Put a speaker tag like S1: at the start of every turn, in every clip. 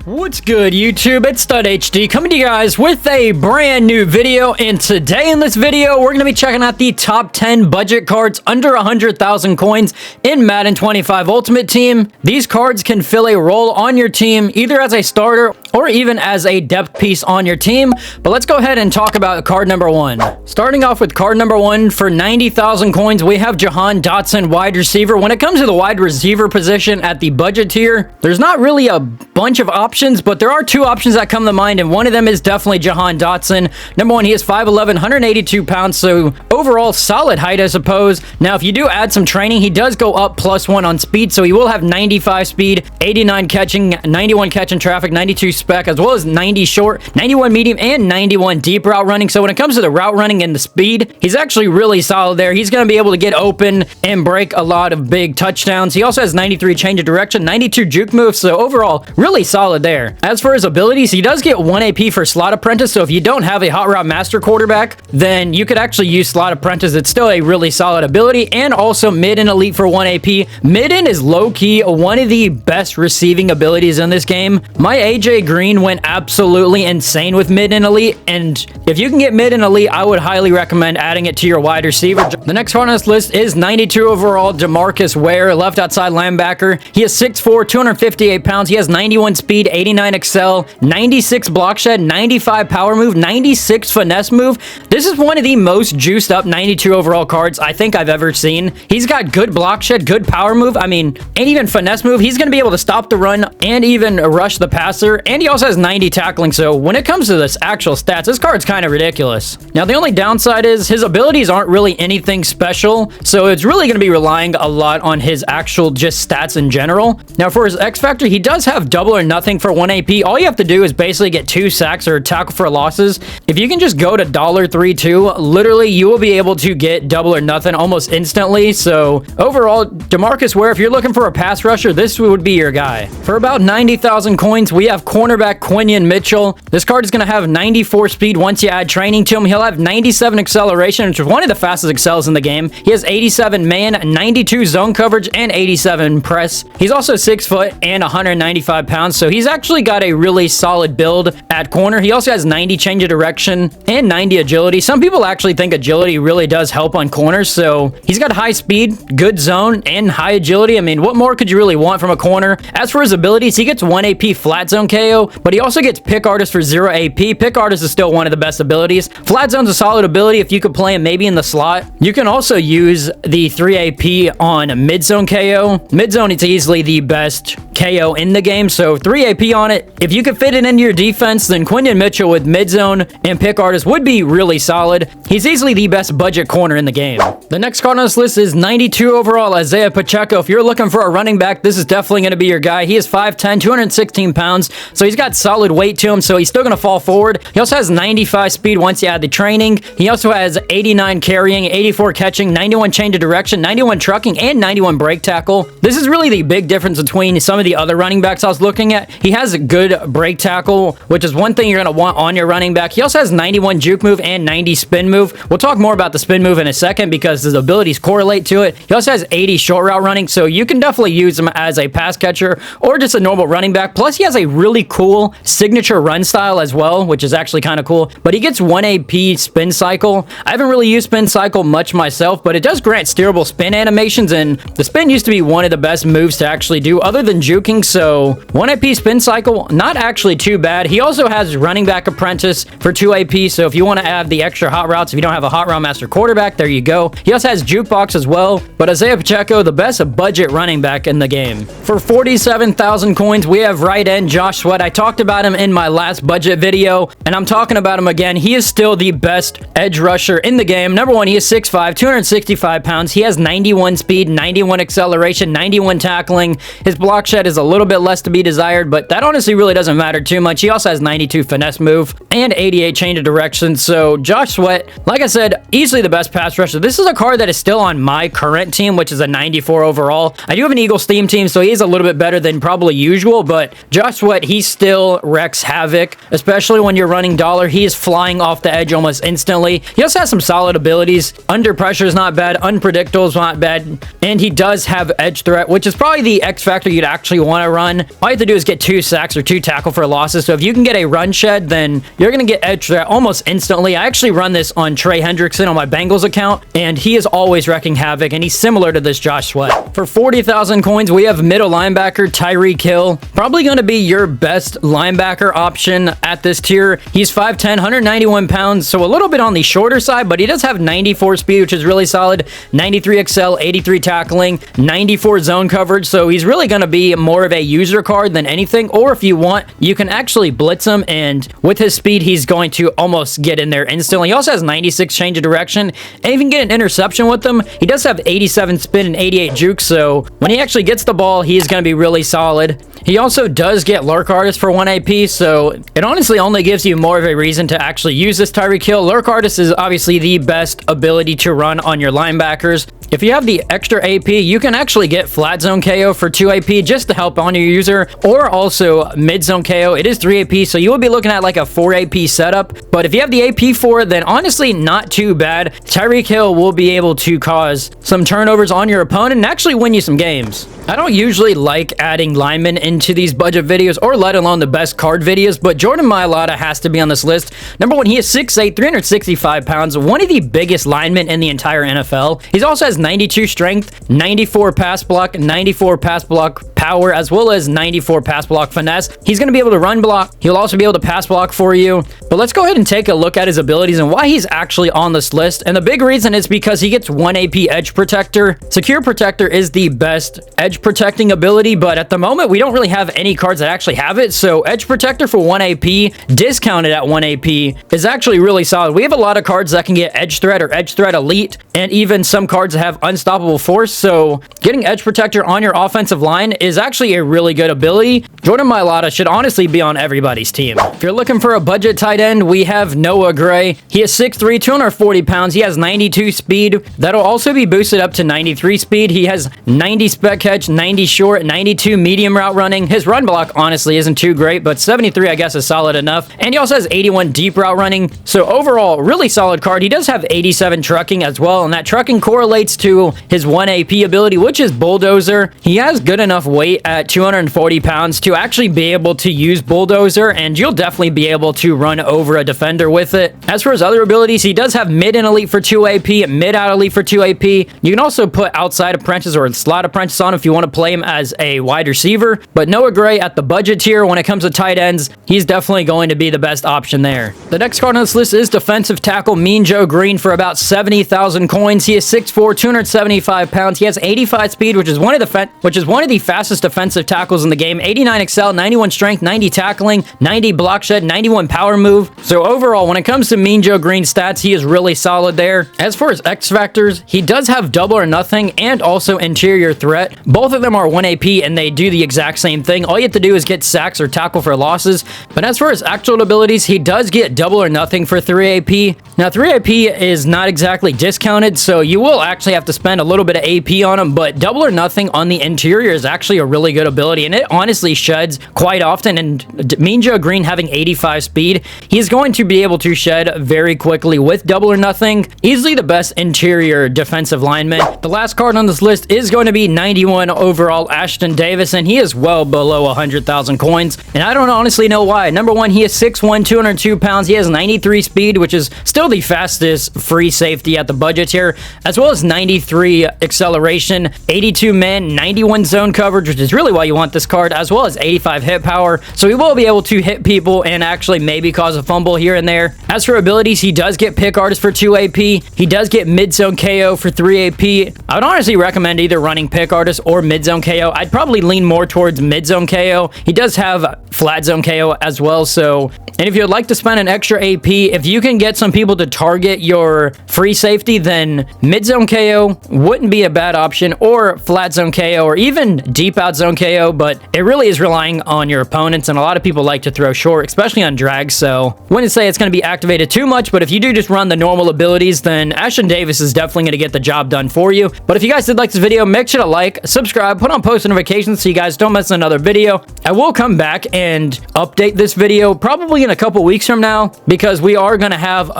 S1: What's good, YouTube? It's StudHD coming to you guys with a brand new video, and today in this video we're going to be checking out the top 10 budget cards under 100,000 coins in Madden 25 Ultimate Team. These cards can fill a role on your team either as a starter or even as a depth piece on your team, but let's go ahead and talk about card number 1. Starting off with card number 1, for 90,000 coins we have Jahan Dotson, wide receiver. When it comes to the wide receiver position at the budget tier, there's not really a bunch of options, but there are two options that come to mind, and one of them is definitely Jahan Dotson. Number one, he is 5'11", 182 pounds, so overall solid height, I suppose. Now, if you do add some training, he does go up +1 on speed, so he will have 95 speed, 89 catching, 91 catching traffic, 92 spec, as well as 90 short, 91 medium, and 91 deep route running. So when it comes to the route running and the speed, he's actually really solid there. He's going to be able to get open and break a lot of big touchdowns. He also has 93 change of direction, 92 juke moves, so overall, really solid there. As for his abilities, he does get 1 AP for Slot Apprentice, so if you don't have a Hot Route Master quarterback, then you could actually use Slot Apprentice. It's still a really solid ability, and also Mid and Elite for 1 AP. Midden is low-key one of the best receiving abilities in this game. My AJ Greene went absolutely insane with Mid and Elite, and if you can get Mid and Elite, I would highly recommend adding it to your wide receiver. The next card on this list is 92 overall, Demarcus Ware, left outside linebacker. He is 6'4", 258 pounds. He has 91 speed, 89 excel, 96 block shed, 95 power move, 96 finesse move. This is one of the most juiced up 92 overall cards I think I've ever seen. He's got good block shed, good power move, and even finesse move. He's going to be able to stop the run and even rush the passer, and he also has 90 tackling, so when it comes to this actual stats, this card's kind of ridiculous. Now, the only downside is his abilities aren't really anything special, so it's really going to be relying a lot on his actual just stats in general. Now, for his X Factor, he does have double or nothing for 1 AP. All you have to do is basically get 2 sacks or tackle for losses. If you can just go to $3.2, literally you will be able to get double or nothing almost instantly. So overall, Demarcus Ware, if you're looking for a pass rusher, this would be your guy. For about 90,000 coins, we have cornerback Quinyon Mitchell. This card is going to have 94 speed once you add training to him. He'll have 97 acceleration, which is one of the fastest excels in the game. He has 87 man, 92 zone coverage, and 87 press. He's also 6 foot and 195 pounds, so he's actually got a really solid build at corner. He also has 90 change of direction and 90 agility. Some people actually think agility really does help on corners, so he's got high speed, good zone, and high agility. What more could you really want from a corner? As for his abilities, he gets 1 AP flat zone KO, but he also gets pick artist for 0 AP. Pick artist is still one of the best abilities. Flat zone's a solid ability if you could play him maybe in the slot. You can also use the 3 AP on mid zone KO. Mid zone, it's easily the best KO in the game, so 3 AP on it. If you could fit it into your defense, then Quinyon Mitchell with mid zone and pick artist would be really solid. He's easily the best budget corner in the game. The next card on this list is 92 overall, Isaiah Pacheco. If you're looking for a running back, this is definitely going to be your guy. He is 5'10", 216 pounds, so he's got solid weight to him, so he's still going to fall forward. He also has 95 speed once you add the training. He also has 89 carrying, 84 catching, 91 change of direction, 91 trucking, and 91 break tackle. This is really the big difference between some of the other running backs I was looking at. He has a good break tackle, which is one thing you're going to want on your running back. He also has 91 juke move and 90 spin move. We'll talk more about the spin move in a second because his abilities correlate to it. He also has 80 short route running, so you can definitely use him as a pass catcher or just a normal running back. Plus, he has a really cool signature run style as well, which is actually kind of cool. But he gets 1 AP spin cycle. I haven't really used spin cycle much myself, but it does grant steerable spin animations, and the spin used to be one of the best moves to actually do other than juking, so 1 AP spin cycle, not actually too bad. He also has running back apprentice for 2 AP, so if you want to add the extra hot routes, if you don't have a hot route master quarterback, there you go. He also has jukebox as well, but Isaiah Pacheco, the best budget running back in the game. For 47,000 coins, we have right end Josh Sweat. I talked about him in my last budget video, and I'm talking about him again. He is still the best edge rusher in the game. Number one, he is 6'5", 265 pounds. He has 91 speed, 91 acceleration, 91 tackling. His block shed is a little bit less to be desired, but that honestly really doesn't matter too much. He also has 92 finesse move and 88 change of direction. So Josh Sweat, like I said, easily the best pass rusher. This is a card that is still on my current team, which is a 94 overall. I do have an Eagles theme team, so he is a little bit better than probably usual, but Josh Sweat, he still wrecks havoc, especially when you're running dollar. He is flying off the edge almost instantly. He also has some solid abilities. Under pressure is not bad. Unpredictable is not bad. And he does have edge threat, which is probably the X factor you'd actually want to run. All you have to do is get 2 2 sacks or 2 tackle for losses. So if you can get a run shed, then you're going to get edge threat almost instantly. I actually run this on Trey Hendrickson on my Bengals account, and he is always wrecking havoc, and he's similar to this Josh Sweat. For 40,000 coins, we have middle linebacker Tyreek Hill. Probably going to be your best linebacker option at this tier. He's 5'10", 191 pounds, so a little bit on the shorter side, but he does have 94 speed, which is really solid, 93 XL, 83 tackling, 94 zone coverage, so he's really going to be more of a user card than anything, or if you want, you can actually blitz him, and with his speed, he's going to almost get in there instantly. He also has 96 change of direction, and even get an interception with him. He does have 87 spin and 88 juke, so when he actually gets the ball, he's going to be really solid. He also does get Lurk Artist for 1 AP, so it honestly only gives you more of a reason to actually use this Tyreek Hill. Lurk Artist is obviously the best ability to run on your linebackers. If you have the extra AP, you can actually get flat zone KO for 2 AP just to help on your user, or also mid zone KO. It is 3 AP, so you will be looking at like a 4 AP setup. But if you have the AP for it, then honestly not too bad. Tyreek Hill will be able to cause some turnovers on your opponent and actually win you some games. I don't usually like adding linemen into these budget videos, or let alone the best card videos, but Jordan Mailata has to be on this list. Number one, he is 6'8", 365 pounds, one of the biggest linemen in the entire NFL. He also has 92 strength, 94 pass block, 94 pass block power, as well as 94 pass block finesse. He's going to be able to run block. He'll also be able to pass block for you. But let's go ahead and take a look at his abilities and why he's actually on this list. And the big reason is because he gets 1 AP edge protector. Secure protector is the best edge protecting ability, but at the moment we don't really have any cards that actually have it. So edge protector for 1 AP, discounted at 1 AP, is actually really solid. We have a lot of cards that can get edge threat or edge threat elite, and even some cards that have unstoppable force. So getting edge protector on your offensive line is actually a really good ability. Jordan Mailata should honestly be on everybody's team. If you're looking for a budget tight end, we have Noah Gray. He is 6'3", 240 pounds. He has 92 speed. That'll also be boosted up to 93 speed. He has 90 spec catch, 90 short, 92 medium route running. His run block honestly isn't too great, but 73 I guess is solid enough. And he also has 81 deep route running. So overall, really solid card. He does have 87 trucking as well, and that trucking correlates to his 1 AP ability, which is bulldozer. He has good enough weight at 240 pounds to actually be able to use bulldozer, and you'll definitely be able to run over a defender with it. As for his other abilities, he does have mid and elite for 2 AP, mid out elite for 2 AP. You can also put outside apprentice or slot apprentice on if you want to play him as a wide receiver. But Noah Gray at the budget tier, when it comes to tight ends, he's definitely going to be the best option there. The next card on this list is defensive tackle Mean Joe Greene for about 70,000 coins. He is 6'4", 275 pounds. He has 85 speed, which is one of the fastest defensive tackles in the game. 89 XL, 91 strength, 90 tackling, 90 block shed, 91 power move. So overall, when it comes to Mean Joe Greene's stats, he is really solid there. As for his X factors, he does have double or nothing and also interior threat. Both of them are 1 AP and they do the exact same thing. All you have to do is get sacks or tackle for losses. But as for his actual abilities, he does get double or nothing for 3 AP. Now 3 AP is not exactly discounted, so you will actually have to spend a little bit of AP on him, but double or nothing on the interior is actually a really good ability, and it honestly sheds quite often. And Mean Joe Greene having 85 speed, he's going to be able to shed very quickly with double or nothing. Easily the best interior defensive lineman. The last card on this list is going to be 91 overall Ashtyn Davis, and he is well below 100,000 coins, and I don't honestly know why. Number one, he is 6'1", 202 pounds. He has 93 speed, which is still the fastest free safety at the budget here, as well as 93 acceleration, 82 man, 91 zone coverage, which is really why you want this card, as well as 85 hit power. So he will be able to hit people and actually maybe cause a fumble here and there. As for abilities, he does get pick artist for 2 AP. He does get mid zone KO for 3 AP. I would honestly recommend either running pick artist or mid zone KO. I'd probably lean more towards mid zone KO. He does have flat zone KO as well. So, and if you'd like to spend an extra AP, if you can get some people to target your free safety, then mid zone KO wouldn't be a bad option, or flat zone KO, or even deep out zone KO. But it really is relying on your opponents, and a lot of people like to throw short, especially on drag. So wouldn't say it's going to be activated too much, but if you do just run the normal abilities, then Ashtyn Davis is definitely going to get the job done for you. But if you guys did like this video, make sure to like, subscribe, put on post notifications so you guys don't miss another video. I will come back and update this video probably in a couple weeks from now, because we are going to have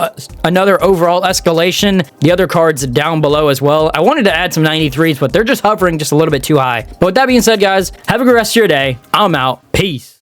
S1: another overall escalation. The other cards down below as well. I wanted to add some 93s, but they're just hovering just a little bit too high. But with that being said, guys, have a good rest of your day. I'm out. Peace.